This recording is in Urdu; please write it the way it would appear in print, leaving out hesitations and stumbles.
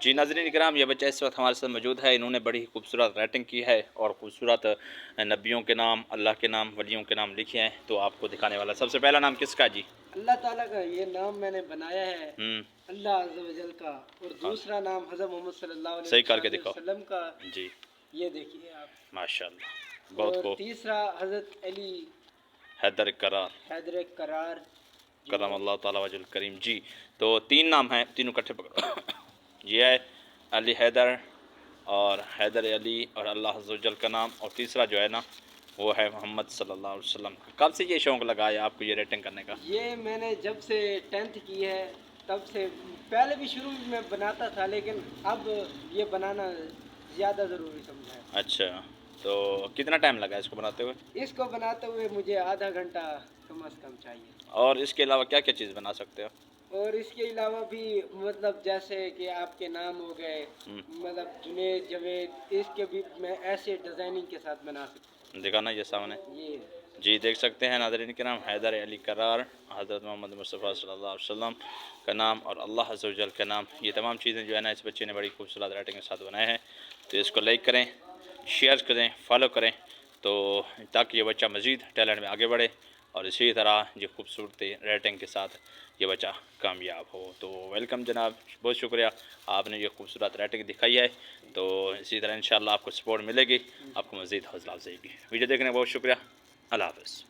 جی ناظرین کرام، یہ بچہ اس وقت ہمارے ساتھ موجود ہے. انہوں نے بڑی خوبصورت رائٹنگ کی ہے اور خوبصورت نبیوں کے نام، اللہ کے نام، ولیوں کے نام لکھے ہیں. تو آپ کو دکھانے والا. سب سے پہلا نام کس کا جی؟ اللہ تعالیٰ کا یہ نام میں نے بنایا ہے، ہوں اللہ عز و جل کا. اور دوسرا نام حضرت محمد صلی اللہ صحیح کر کے علیہ دکھاؤ. وسلم کا. جی یہ دیکھیے آپ. ماشاءاللہ، بہت اور خوب. تیسرا حضرت علی حیدر کرار، حیدر کرار. کرم اللہ تعالیٰ وجہ الکریم. جی تو تین نام ہیں، تینوں کٹھے پکڑو. یہ ہے علی حیدر اور حیدر علی اور اللہ عز و جل کا نام. اور تیسرا جو ہے نا وہ ہے محمد صلی اللہ علیہ وسلم. کب سے یہ شوق لگایا آپ کو یہ رائٹنگ کرنے کا؟ یہ میں نے جب سے 10th کی ہے تب سے. پہلے بھی شروع میں بناتا تھا، لیکن اب یہ بنانا زیادہ ضروری سمجھا ہے. اچھا، تو کتنا ٹائم لگا اس کو بناتے ہوئے؟ اس کو بناتے ہوئے مجھے آدھا گھنٹہ کم از کم چاہیے. اور اس کے علاوہ کیا کیا چیز بنا سکتے ہو؟ اور اس کے علاوہ بھی مطلب جیسے کہ آپ کے نام ہو گئے، مطلب جنید، جاوید، اس کے بھی میں ایسے ڈیزائننگ کے ساتھ بنا سکتا دکھانا یہ سامنے. ہوں. یہ جی دیکھ سکتے ہیں ناظرین کرام، حیدر علی کرار، حضرت محمد مصطفیٰ صلی اللہ علیہ وسلم کا نام اور اللہ عز و جل کا نام. یہ تمام چیزیں جو ہے نا اس بچے نے بڑی خوبصورت رائٹنگ کے ساتھ بنائے ہیں. تو اس کو لائک کریں، شیئر کریں، فالو کریں، تو تاکہ یہ بچہ مزید ٹیلنٹ میں آگے بڑھے اور اسی طرح یہ خوبصورتی رائٹنگ کے ساتھ یہ بچہ کامیاب ہو. تو ویلکم جناب، بہت شکریہ، آپ نے یہ خوبصورت رائٹنگ دکھائی ہے. تو اسی طرح انشاءاللہ آپ کو سپورٹ ملے گی، آپ کو مزید حوصلہ افزائی بھی. ویڈیو دیکھنے کا بہت شکریہ. اللہ حافظ.